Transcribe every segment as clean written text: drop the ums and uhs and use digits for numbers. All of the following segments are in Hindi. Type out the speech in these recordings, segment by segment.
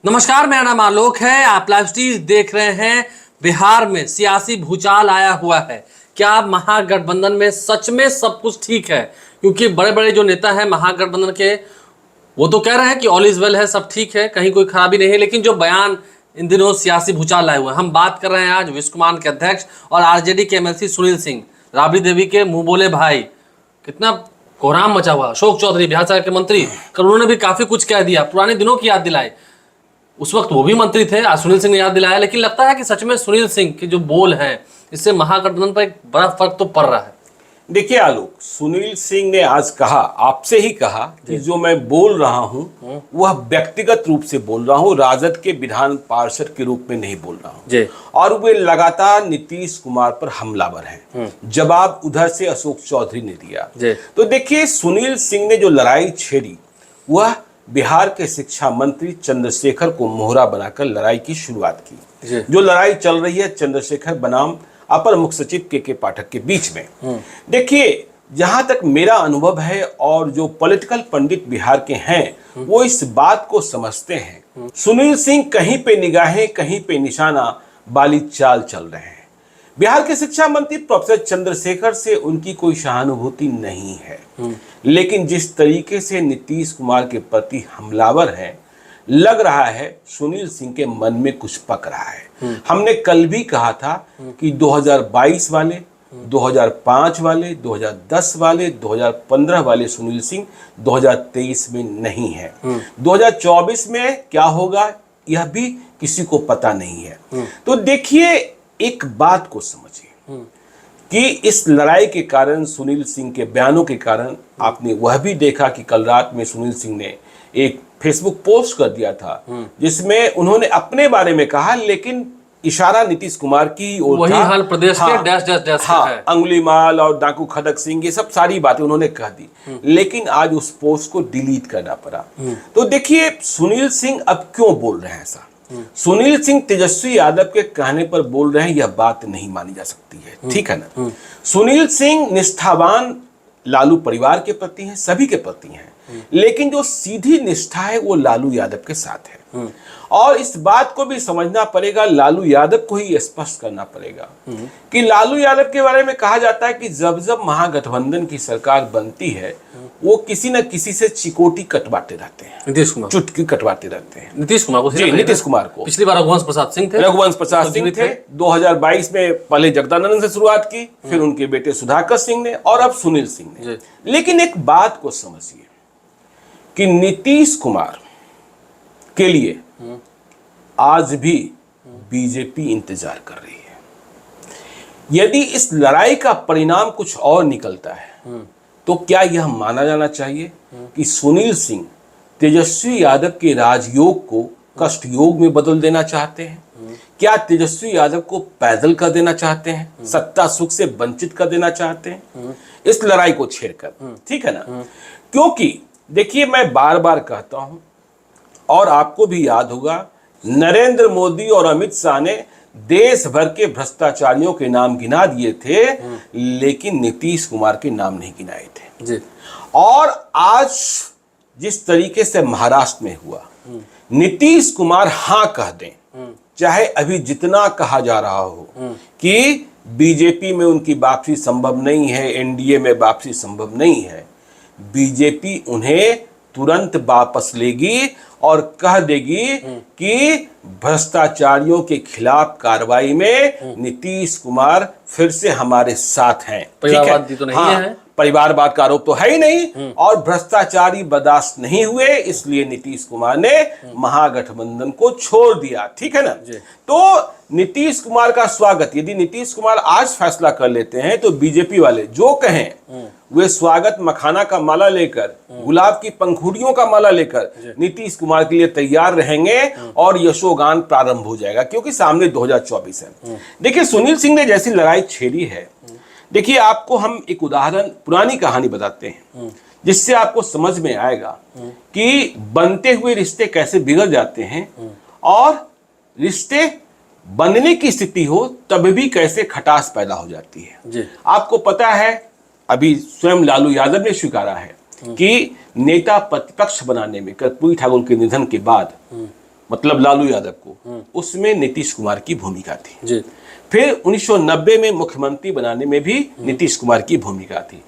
नमस्कार, मेरा नाम आलोक है। आप लाइव स्ट्रीम देख रहे हैं। बिहार में सियासी भूचाल आया हुआ है। क्या महागठबंधन में सच में सब कुछ ठीक है? क्योंकि बड़े बड़े जो नेता हैं महागठबंधन के, वो तो कह रहे हैं कि ऑल इज वेल है, सब ठीक है, कहीं कोई खराबी नहीं है। लेकिन जो बयान इन दिनों सियासी भूचाल लाए हुए हैं, हम बात कर रहे हैं आज विश्वमान के अध्यक्ष और आरजेडी के एमएलसी सुनील सिंह, राबड़ी देवी के मुंह बोले भाई। कितना कोहराम मचा हुआ। अशोक चौधरी बिहार सरकार के मंत्री, कल उन्होंने भी काफी कुछ कह दिया, पुराने दिनों की याद दिलाई। उस वक्त वो भी मंत्री थे, आज सुनील सिंह ने याद दिलाया। लेकिन लगता है कि सच में सुनील सिंह के जो बोल हैं, इससे महागठबंधन पर एक बड़ा फर्क तो पड़ रहा है। देखिए आलोक, सुनील सिंह ने आज कहा, आपसे ही कहा कि जो मैं बोल रहा हूं वह व्यक्तिगत रूप से बोल रहा हूं, राजद के विधान पार्षद के रूप में नहीं बोल रहा हूं। और वे लगातार नीतीश कुमार पर हमलावर हैं। जवाब उधर से अशोक चौधरी ने दिया। तो देखिए, सुनील सिंह ने जो लड़ाई छेड़ी वह बिहार के शिक्षा मंत्री चंद्रशेखर को मोहरा बनाकर लड़ाई की शुरुआत की। जो लड़ाई चल रही है चंद्रशेखर बनाम अपर मुख्य सचिव के पाठक के बीच में। देखिए, जहां तक मेरा अनुभव है और जो पॉलिटिकल पंडित बिहार के हैं वो इस बात को समझते हैं, सुनील सिंह कहीं पे निगाहें कहीं पे निशाना वाली चाल चल रहे हैं। बिहार के शिक्षा मंत्री प्रोफेसर चंद्रशेखर से उनकी कोई सहानुभूति नहीं है, लेकिन जिस तरीके से नीतीश कुमार के प्रति हमलावर हैं, लग रहा है सुनील सिंह के मन में कुछ पक रहा है। हमने कल भी कहा था कि 2022 वाले, 2005 वाले, 2010 वाले, 2015 वाले सुनील सिंह 2023 में नहीं है। 2024 में क्या होगा यह भी किसी को पता नहीं है। तो देखिए, एक बात को समझिए कि इस लड़ाई के कारण, सुनील सिंह के बयानों के कारण, आपने वह भी देखा कि कल रात में सुनील सिंह ने एक फेसबुक पोस्ट कर दिया था जिसमें उन्होंने अपने बारे में कहा, लेकिन इशारा नीतीश कुमार की ओर वही था। हाल प्रदेश के डैश डैश डैश हाँ, है। अंगुलीमाल और डाकू खड़क सिंह, ये सब सारी बातें उन्होंने कह दी, लेकिन आज उस पोस्ट को डिलीट करना पड़ा। तो देखिए, सुनील सिंह अब क्यों बोल रहे हैं ऐसा? सुनील सिंह तेजस्वी यादव के कहने पर बोल रहे हैं, यह बात नहीं मानी जा सकती है, ठीक है ना। सुनील सिंह निष्ठावान लालू परिवार के प्रति हैं, सभी के प्रति हैं, लेकिन जो सीधी निष्ठा है वो लालू यादव के साथ है। और इस बात को भी समझना पड़ेगा, लालू यादव को ही स्पष्ट करना पड़ेगा कि लालू यादव के बारे में कहा जाता है कि जब जब महागठबंधन की सरकार बनती है वो किसी न किसी से चिकोटी कटवाते रहते हैं, नीतीश कुमार चुटकी कटवाते रहते हैं। नीतीश कुमार को, जी, नीतीश कुमार को। पिछली बार रघुवंश प्रसाद सिंह थे। 2022 में पहले जगदानंद से शुरुआत की, फिर उनके बेटे सुधाकर सिंह ने, और अब सुनील सिंह ने। लेकिन एक बात को समझिए कि नीतीश कुमार के लिए आज भी बीजेपी इंतजार कर रही है। यदि इस लड़ाई का परिणाम कुछ और निकलता है तो क्या यह माना जाना चाहिए कि सुनील सिंह तेजस्वी यादव के राजयोग को कष्ट योग में बदल देना चाहते हैं? क्या तेजस्वी यादव को पैदल कर देना चाहते हैं, सत्ता सुख से वंचित कर देना चाहते हैं इस लड़ाई को छेड़कर? ठीक है ना। क्योंकि देखिए, मैं बार बार कहता हूं और आपको भी याद होगा, नरेंद्र मोदी और अमित शाह ने देश भर के भ्रष्टाचारियों के नाम गिना दिए थे, लेकिन नीतीश कुमार के नाम नहीं गिनाए थे जी। और आज जिस तरीके से महाराष्ट्र में हुआ, नीतीश कुमार हां कह दें, चाहे अभी जितना कहा जा रहा हो कि बीजेपी में उनकी वापसी संभव नहीं है, एनडीए में वापसी संभव नहीं है, बीजेपी उन्हें तुरंत वापस लेगी और कह देगी कि भ्रष्टाचारियों के खिलाफ कार्रवाई में नीतीश कुमार फिर से हमारे साथ हैं। परिवारवादी तो नहीं है, परिवारवाद का आरोप तो है ही नहीं, और भ्रष्टाचारी बर्दाश्त नहीं हुए, इसलिए नीतीश कुमार ने महागठबंधन को छोड़ दिया। ठीक है ना। तो नीतीश कुमार का स्वागत, यदि नीतीश कुमार आज फैसला कर लेते हैं तो बीजेपी वाले जो कहें वे स्वागत मखाना का माला लेकर, गुलाब की पंखुड़ियों का माला लेकर नीतीश कुमार के लिए तैयार रहेंगे और यशोगान प्रारंभ हो जाएगा, क्योंकि सामने 2024 है। देखिए, सुनील सिंह ने जैसी लड़ाई छेड़ी है, देखिए आपको हम एक उदाहरण, पुरानी कहानी बताते हैं जिससे आपको समझ में आएगा कि बनते हुए रिश्ते कैसे बिगड़ जाते हैं, और रिश्ते बनने की स्थिति हो तब भी कैसे खटास पैदा हो जाती है जी। आपको पता है, अभी स्वयं लालू यादव ने स्वीकारा है कि नेता प्रतिपक्ष बनाने में कर्पूरी ठाकुर के निधन के बाद मतलब लालू यादव को, उसमें नीतीश कुमार की भूमिका थी। जी। फिर 1990 में मुख्यमंत्री बनाने में भी नीतीश कुमार की भूमिका थी।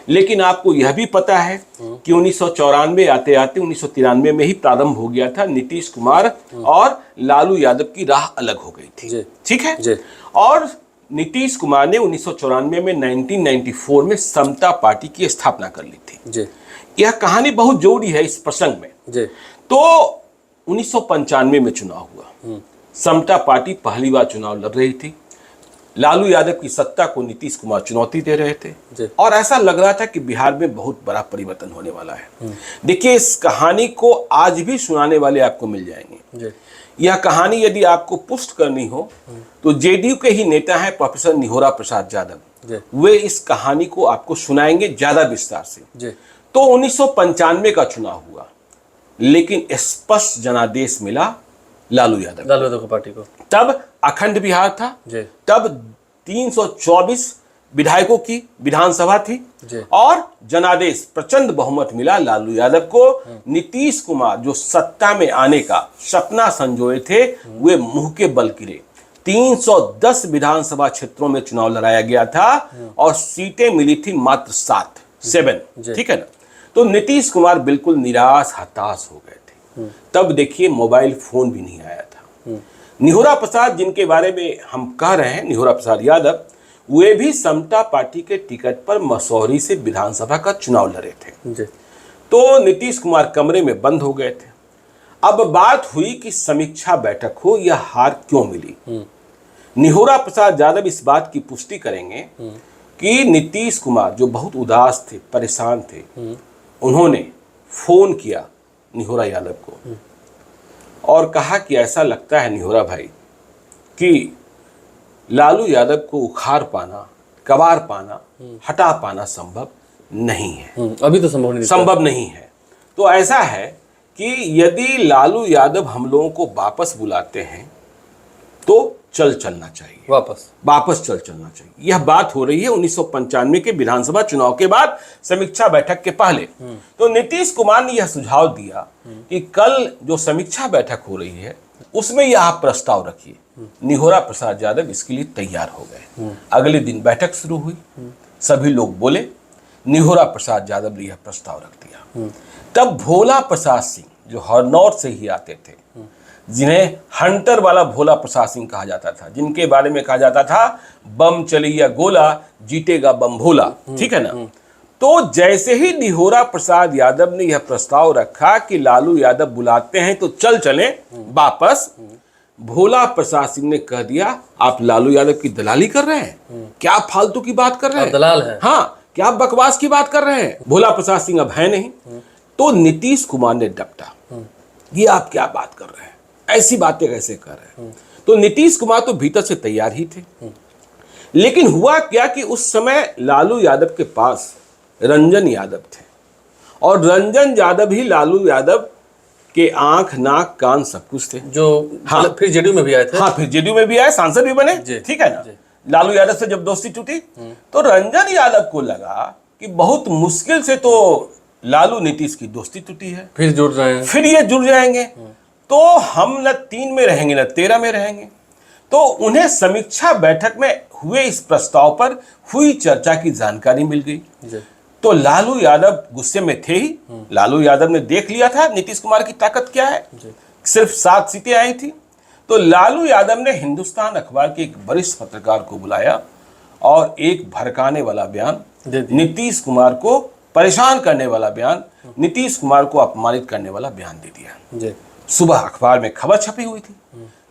लेकिन आपको यह भी पता है कि 1994 आते आते 1993 में ही प्रारंभ हो गया था, नीतीश कुमार और लालू यादव की राह अलग हो गई थी। ठीक है जी। और नीतीश कुमार ने 1994 में 1994 में समता पार्टी की स्थापना कर ली थी। जी। यह कहानी बहुत जोड़ी है इस प्रसंग में। जी। तो 1995 में चुनाव हुआ, समता पार्टी पहली बार चुनाव लड़ रही थी, लालू यादव की सत्ता को नीतीश कुमार चुनौती दे रहे थे और ऐसा लग रहा था कि बिहार में बहुत बड़ा परिवर्तन होने वाला है। देखिए, इस कहानी को आज भी सुनाने वाले आपको मिल जाएंगे। यह कहानी यदि आपको पुष्ट करनी हो तो जेडीयू के ही नेता हैं प्रोफेसर निहोरा प्रसाद यादव, वे इस कहानी को आपको सुनाएंगे ज्यादा विस्तार से। तो 1995 का चुनाव हुआ, लेकिन स्पष्ट जनादेश मिला लालू यादव की पार्टी को। तब अखंड बिहार था, तब 324 विधायकों की विधानसभा थी और जनादेश प्रचंड बहुमत मिला लालू यादव को। नीतीश कुमार जो सत्ता में आने का सपना संजोए थे, वे मुंह के बल गिरे। 310 विधानसभा क्षेत्रों में चुनाव लड़ाया गया था और सीटें मिली थी मात्र 7। ठीक है ना। तो नीतीश कुमार बिल्कुल निराश हताश हो गए थे। तब देखिए, मोबाइल फोन भी नहीं आया था। निहोरा प्रसाद, जिनके बारे में हम कह रहे हैं, निहोरा प्रसाद यादव, वे भी समता पार्टी के टिकट पर मसौरी से विधानसभा का चुनाव लड़े थे। तो नीतीश कुमार कमरे में बंद हो गए थे। अब बात हुई कि समीक्षा बैठक हो, यह हार क्यों मिली। निहोरा प्रसाद यादव इस बात की पुष्टि करेंगे कि नीतीश कुमार जो बहुत उदास थे, परेशान थे, उन्होंने फोन किया निहोरा यादव को और कहा कि ऐसा लगता है निहोरा भाई कि लालू यादव को उखाड़ पाना, कबार पाना, हटा पाना संभव नहीं है। अभी तो संभव नहीं है। तो ऐसा है कि यदि लालू यादव हम लोगों को वापस बुलाते हैं तो चलना चाहिए, वापस चलना चाहिए। यह बात हो रही है 1995 के विधानसभा चुनाव के बाद, समीक्षा बैठक के पहले। तो नीतीश कुमार ने यह सुझाव दिया कि कल जो समीक्षा बैठक हो रही है उसमें यह आप प्रस्ताव रखिए। निहोरा प्रसाद यादव इसके लिए तैयार हो गए। अगले दिन बैठक शुरू हुई, सभी लोग बोले, निहोरा प्रसाद यादव ने यह प्रस्ताव रख दिया। तब भोला प्रसाद सिंह, जो हरनौत से ही आते थे, जिन्हें हंटर वाला भोला प्रसाद सिंह कहा जाता था, जिनके बारे में कहा जाता था बम चलिया गोला जीतेगा बम भोला, ठीक है ना। तो जैसे ही निहोरा प्रसाद यादव ने यह प्रस्ताव रखा कि लालू यादव बुलाते हैं तो चलें वापस, भोला प्रसाद सिंह ने कह दिया, आप लालू यादव की दलाली कर रहे हैं, क्या फालतू की बात कर रहे हैं, दलाल है। हाँ, क्या बकवास की बात कर रहे हैं। भोला प्रसाद सिंह अब है नहीं। तो नीतीश कुमार ने डपटा, ये आप क्या बात कर रहे हैं, ऐसी बातें कैसे कर रहे हैं। तो नीतीश कुमार तो भीतर से तैयार ही थे। लेकिन हुआ क्या कि उस समय लालू यादव के पास रंजन यादव थे और रंजन यादव ही लालू यादव के आंख नाक कान सब कुछ थे, जो फिर जेडीयू में भी आए थे। हाँ, फिर जेडीयू में भी आए, सांसद भी बने, ठीक है ना। लालू यादव से जब दोस्ती टूटी तो रंजन यादव को लगा कि बहुत मुश्किल से तो लालू नीतीश की दोस्ती टूटी है, फिर जुड़ रहे हैं, फिर ये जुड़ जाएंगे, तो हम न 3 में रहेंगे न 13 में रहेंगे। तो उन्हें समीक्षा बैठक में हुए इस प्रस्ताव पर हुई चर्चा की जानकारी मिल गई। तो लालू यादव गुस्से में थे ही। लालू यादव ने देख लिया था नीतीश कुमार की ताकत क्या है, सिर्फ 7 सीटें आई थी। तो लालू यादव ने हिंदुस्तान अखबार के एक वरिष्ठ पत्रकार को बुलाया और एक भड़काने वाला बयान, नीतीश कुमार को परेशान करने वाला बयान, नीतीश कुमार को अपमानित करने वाला बयान दे दिया। सुबह अखबार में खबर छपी हुई थी।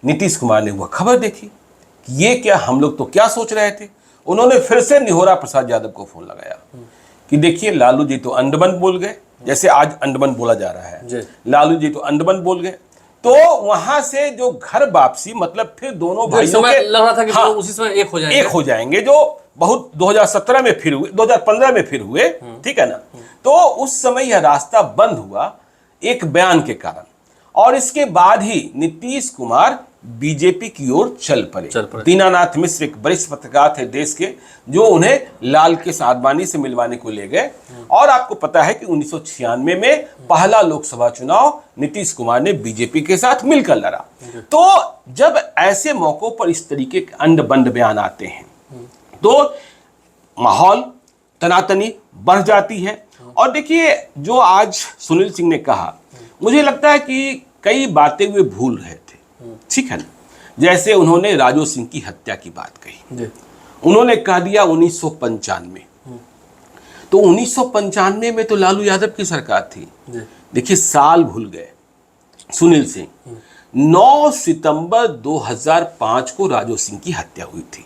नीतीश कुमार ने वह खबर देखी कि ये क्या, हम लोग तो क्या सोच रहे थे। उन्होंने फिर से निहोरा प्रसाद यादव को फोन लगाया कि देखिए, लालू जी तो अंडमान बोल गए, जैसे आज अंडमान बोला जा रहा है, लालू जी तो अंडमान बोल गए। तो वहां से जो घर वापसी, मतलब फिर दोनों भाइयों के लग रहा था कि हाँ, उसी समय एक हो जाएंगे, जो बहुत 2017 में फिर हुए, 2015 में फिर हुए, ठीक है ना। तो उस समय यह रास्ता बंद हुआ एक बयान के कारण, और इसके बाद ही नीतीश कुमार बीजेपी की ओर चल पड़े। पड़े। दीनानाथ मिश्र एक वरिष्ठ पत्रकार थे देश के, जो उन्हें लाल कृष्ण आडवाणी से मिलवाने को ले गए। और आपको पता है कि 1996 में पहला लोकसभा चुनाव नीतीश कुमार ने बीजेपी के साथ मिलकर लड़ा। तो जब ऐसे मौकों पर इस तरीके के अंड बंड बयान आते हैं तो माहौल तनातनी बढ़ जाती है। और देखिए, जो आज सुनील सिंह ने कहा, मुझे लगता है कि कई बातें वे भूल रहे थे, ठीक है ना। जैसे उन्होंने राजू सिंह की हत्या की बात कही, उन्होंने कह दिया 1995। तो 1995 में तो लालू यादव की सरकार थी। देखिए, साल भूल गए सुनील सिंह। 9 सितंबर 2005 को राजू सिंह की हत्या हुई थी।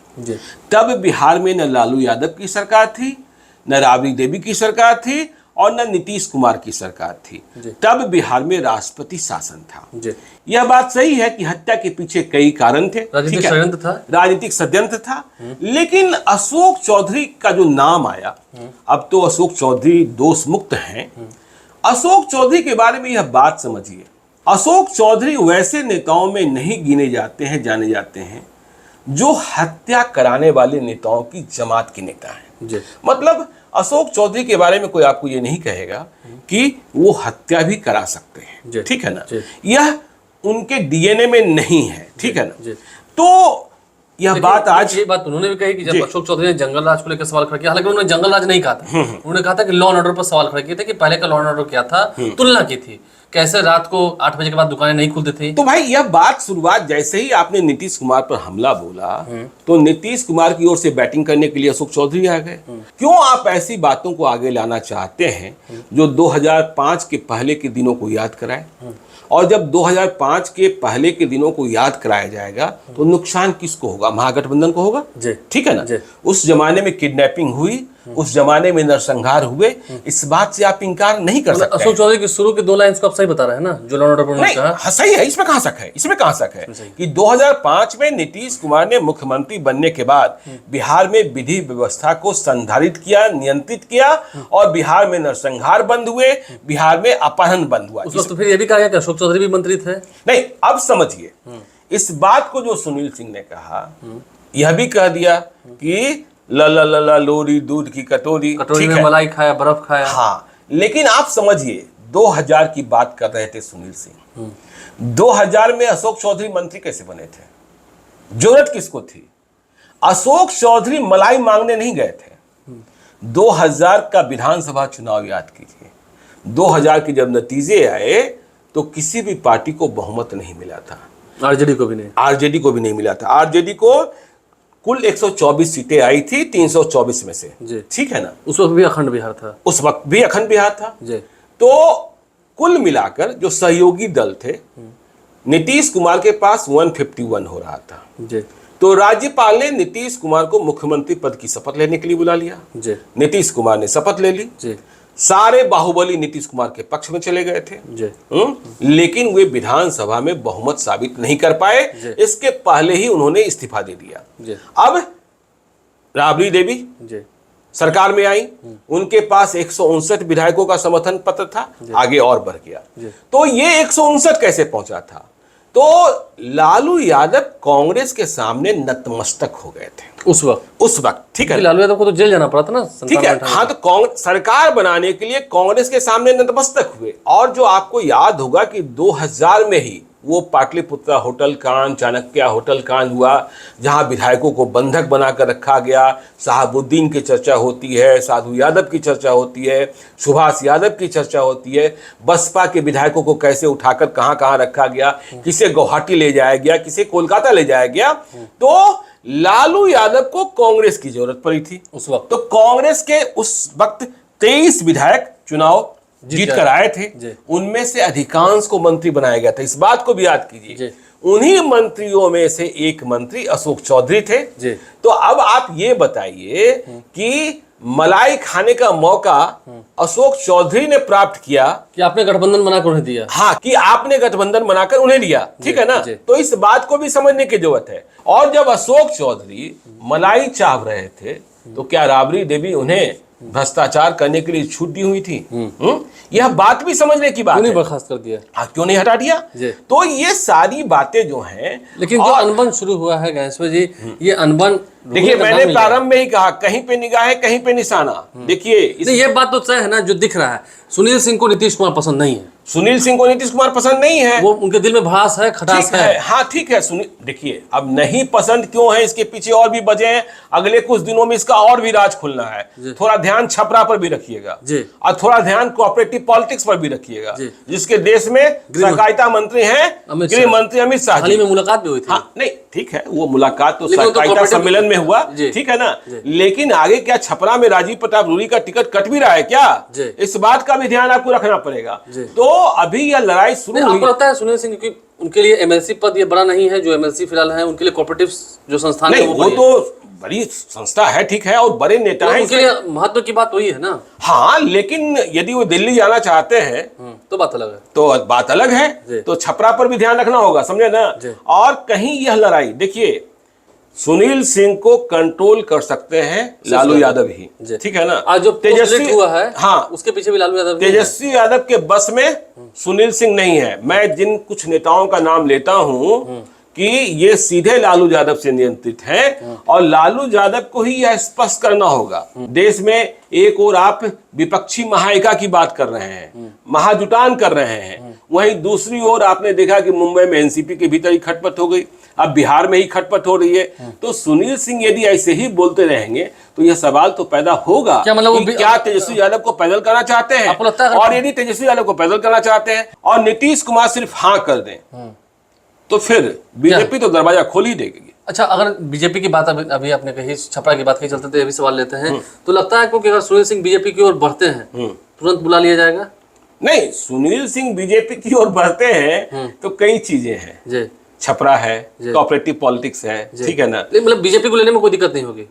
तब बिहार में न लालू यादव की सरकार थी, न राबड़ी देवी की सरकार थी, और न नीतीश कुमार की सरकार थी। तब बिहार में राष्ट्रपति शासन था। यह बात सही है कि हत्या के पीछे कई कारण थे, राजनीतिक षड्यंत्र था, राजनीतिक षड्यंत्र था। लेकिन अशोक चौधरी का जो नाम आया, अब तो अशोक चौधरी दोष मुक्त हैं। अशोक चौधरी के बारे में यह बात समझिए, अशोक चौधरी वैसे नेताओं में नहीं गिने जाते हैं, जाने जाते हैं, जो हत्या कराने वाले नेताओं की जमात के नेता हैं। मतलब अशोक चौधरी के बारे में कोई आपको ये नहीं कहेगा कि वो हत्या भी करा सकते हैं, ठीक है ना। यह उनके डीएनए में नहीं है, ठीक है ना। तो यह बात आज, ये बात उन्होंने भी कही कि जब अशोक चौधरी ने जंगल राज को लेकर सवाल खड़ा किया, हालांकि उन्होंने जंगल राज नहीं कहा था, उन्होंने कहा था कि लॉ एंड ऑर्डर पर सवाल खड़ा किए थे कि पहले का लॉ एंड ऑर्डर क्या था, तुलना की थी, कैसे रात को 8 बजे के बाद दुकानें नहीं खुलती थी। तो भाई, यह बात शुरुआत जैसे ही आपने नीतीश कुमार पर हमला बोला, तो नीतीश कुमार की ओर से बैटिंग करने के लिए अशोक चौधरी आ गए। क्यों आप ऐसी बातों को आगे लाना चाहते हैं जो 2005 के पहले के दिनों को याद कराए? और जब 2005 के पहले के दिनों को याद कराया जाएगा तो नुकसान किसको होगा? महागठबंधन को होगा, ठीक है ना। उस जमाने में किडनैपिंग हुई, उस जमाने में नरसंहार हुए, इस बात से आप इंकार नहीं कर सकते। अशोक चौधरी की शुरू के 2 लाइन्स को आप सही बता रहे हैं ना, जो लॉ एंड ऑर्डर उन्होंने कहा। हाँ, सही है, इसमें कहां शक है, इसमें कहां शक है कि 2005 में नीतीश कुमार ने मुख्यमंत्री बनने के बाद बिहार में विधि व्यवस्था को संधारित किया, नियंत्रित किया, और बिहार में नरसंहार बंद हुए, बिहार में अपहरण बंद हुआ। उस वक्त तो फिर ये भी कहा गया कि अशोक चौधरी भी मंत्री थे। नहीं, अब समझिए, इस बात को जो सुनील सिंह ने कहा, यह भी कह दिया कि ला ला ला ला लोरी दूध की कटोरी में मलाई खाया, बर्फ खाया। हाँ, लेकिन आप समझिए, 2000 की बात कर रहे थे सुनील सिंह। 2000 में अशोक चौधरी मंत्री कैसे बने थे? जरूरत किसको थी? अशोक चौधरी मलाई मांगने नहीं गए थे। 2000 का विधानसभा चुनाव याद कीजिए। 2000 के जब नतीजे आए तो किसी भी पार्टी को बहुमत नहीं मिला था। आरजेडी को भी नहीं, आरजेडी को भी नहीं मिला था। आरजेडी को कुल 124 सीटें आई थी 324 में से, ठीक है ना। उस वक्त भी अखंड बिहार था, उस वक्त भी अखंड बिहार था। तो कुल मिलाकर जो सहयोगी दल थे, नीतीश कुमार के पास 151 हो रहा था। तो राज्यपाल ने नीतीश कुमार को मुख्यमंत्री पद की शपथ लेने के लिए बुला लिया। नीतीश कुमार ने शपथ ले ली। सारे बाहुबली नीतीश कुमार के पक्ष में चले गए थे। लेकिन वे विधानसभा में बहुमत साबित नहीं कर पाए। इसके पहले ही उन्होंने इस्तीफा दे दिया। अब राबड़ी देवी सरकार में आई, उनके पास 159 विधायकों का समर्थन पत्र था, आगे और बढ़ गया। तो ये 159 कैसे पहुंचा था? तो लालू यादव कांग्रेस के सामने नतमस्तक हो गए थे उस वक्त, ठीक है। लालू यादव को तो जेल जाना पड़ा था ना, ठीक है। हाँ, तो कांग्रेस सरकार बनाने के लिए कांग्रेस के सामने नतमस्तक हुए। और जो आपको याद होगा कि 2000 में ही वो पाटलिपुत्रा होटल कांड, चाणक्य होटल कांड हुआ, जहां विधायकों को बंधक बनाकर रखा गया। शहाबुद्दीन की चर्चा होती है, साधु यादव की चर्चा होती है, सुभाष यादव की चर्चा होती है। बसपा के विधायकों को कैसे उठाकर कहां कहां रखा गया, किसे गुवाहाटी ले जाया गया, किसे कोलकाता ले जाया गया। तो लालू यादव को कांग्रेस की जरूरत पड़ी थी उस वक्त। तो कांग्रेस के उस वक्त 23 विधायक चुनाव जीत कर आए थे। उनमें से अधिकांश को मंत्री बनाया गया था, इस बात को भी याद कीजिए। उन्हीं मंत्रियों में से एक मंत्री अशोक चौधरी थे। तो अब आप ये बताइए कि मलाई खाने का मौका अशोक चौधरी ने प्राप्त किया कि आपने गठबंधन बनाकर उन्हें दिया। हाँ, कि आपने गठबंधन बनाकर उन्हें दिया, ठीक है ना। तो इस बात को भी समझने की जरूरत है। और जब अशोक चौधरी मलाई चाव रहे थे तो क्या राबड़ी देवी उन्हें भ्रष्टाचार करने के लिए छूट दी हुई थी। यह बात भी समझने की बात क्यों नहीं है। बर्खास्त कर दिया? हाँ, क्यों नहीं हटा दिया? जी। तो ये सारी बातें जो हैं, लेकिन जो अनबन शुरू हुआ है ज्ञानेश्वर जी, ये अनबन देखिए मैंने प्रारंभ में ही कहा, कहीं पे निगाह है कहीं पे निशाना। देखिए ये बात तो तय है ना, जो दिख रहा है सुनील सिंह को नीतीश कुमार पसंद नहीं है। सुनील सिंह को नीतीश कुमार पसंद नहीं है, वो उनके दिल में भड़ास है, खटास ठीक है। हाँ ठीक है, सुनील देखिए अब नहीं पसंद क्यों है, इसके पीछे और भी वजह है। अगले कुछ दिनों में इसका और भी राज खुलना है। थोड़ा ध्यान छपरा पर भी रखिएगा और थोड़ा ध्यान कोऑपरेटिव पॉलिटिक्स पर भी रखिएगा, जिसके देश में सहकारिता मंत्री हैं गृह मंत्री अमित शाह जी। में मुलाकात भी हुई थी। हाँ नहीं ठीक है, वो मुलाकात तो सहकारिता सम्मेलन में हुआ, ठीक है ना। लेकिन आगे क्या छपरा में राजीव प्रताप रूडी का टिकट कट भी रहा है क्या? इस बात का भी ध्यान आपको रखना पड़ेगा। तो अभी यह लड़ाई शुरू हुई। आपको लगता है सुनील सिंह, क्योंकि उनके लिए एमएलसी पद ये बड़ा नहीं है, जो एमएलसी फिलहाल है उनके लिए कोऑपरेटिव जो संस्थान है वो तो बड़ी संस्था है, ठीक है, और बड़े नेता हैं, उनके लिए महत्व की बात वही है ना। हाँ लेकिन यदि वो दिल्ली जाना चाहते हैं तो बात अलग है, तो बात अलग है। तो छपरा पर भी ध्यान रखना होगा, समझे ना। और कहीं यह लड़ाई देखिए, सुनील सिंह को कंट्रोल कर सकते हैं लालू यादव ही, ठीक है ना। आज जो तेजस्वी हुआ है, हाँ, उसके पीछे भी लालू यादव। तेजस्वी यादव के बस में सुनील सिंह नहीं है। मैं जिन कुछ नेताओं का नाम लेता हूं कि ये सीधे लालू यादव से नियंत्रित हैं, और लालू यादव को ही यह स्पष्ट करना होगा। देश में एक और आप विपक्षी महाएका की बात कर रहे हैं, महाजुटान कर रहे हैं, वहीं दूसरी ओर आपने देखा कि मुंबई में एनसीपी के भीतर ही खटपट हो गई, अब बिहार में ही खटपट हो रही है। तो सुनील सिंह यदि ऐसे ही बोलते रहेंगे तो यह सवाल तो पैदा होगा, क्या मतलब कि क्या तेजस्वी यादव को पैदल करना चाहते हैं? और यदि तेजस्वी यादव को पैदल करना चाहते हैं और नीतीश कुमार सिर्फ हाँ कर दें तो फिर बीजेपी तो दरवाजा खोल ही देगी। अच्छा, अगर बीजेपी की बात अभी आपने कही, छपरा की बात कही, चलते थे अभी सवाल लेते हैं, तो लगता है आपको कि अगर सुनील सिंह बीजेपी की ओर बढ़ते हैं तुरंत बुला लिया जाएगा? नहीं, सुनील सिंह बीजेपी की ओर बढ़ते हैं तो कई चीजें हैं, छपरा है, कोऑपरेटिव पॉलिटिक्स है, ठीक है ना। मतलब बीजेपी को लेने में कोई दिक्कत नहीं होगी?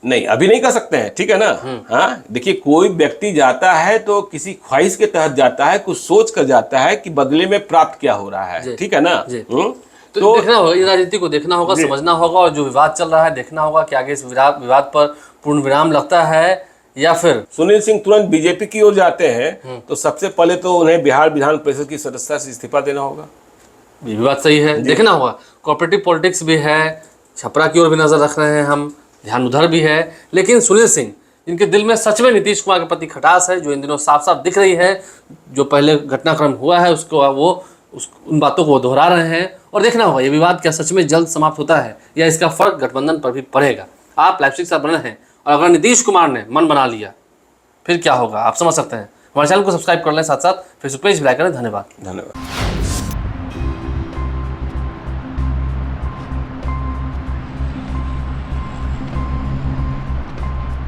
नहीं, अभी नहीं कर सकते हैं, ठीक है ना। हाँ देखिए, कोई व्यक्ति जाता है तो किसी ख्वाहिश के तहत जाता है, कुछ सोच कर जाता है कि बदले में प्राप्त क्या हो रहा है, ठीक है ना। तो देखना होगा, ये राजनीति को देखना होगा, समझना होगा, और जो विवाद चल रहा है देखना होगा कि आगे इस विवाद पर पूर्ण विराम लगता है या फिर सुनील सिंह तुरंत बीजेपी की ओर जाते हैं तो सबसे पहले तो उन्हें बिहार विधान परिषद की सदस्यता से इस्तीफा देना होगा। ये भी बात सही है, देखना होगा। कोऑपरेटिव पॉलिटिक्स भी है, छपरा की ओर भी नजर रख रहे हैं हम, ध्यान उधर भी है। लेकिन सुनील सिंह, जिनके दिल में सच में नीतीश कुमार के प्रति खटास है, जो इन दिनों साफ साफ दिख रही है, जो पहले घटनाक्रम हुआ है उसको वो उन बातों को दोहरा रहे हैं, और देखना होगा ये विवाद क्या सच में जल्द समाप्त होता है या इसका फर्क गठबंधन पर भी पड़ेगा। आप लाइव साथ बने हैं, और अगर नीतीश कुमार ने मन बना लिया फिर क्या होगा आप समझ सकते हैं। हमारे चैनल को सब्सक्राइब कर लें, साथ साथ फेसबुक पेज भी लाइक करें। धन्यवाद।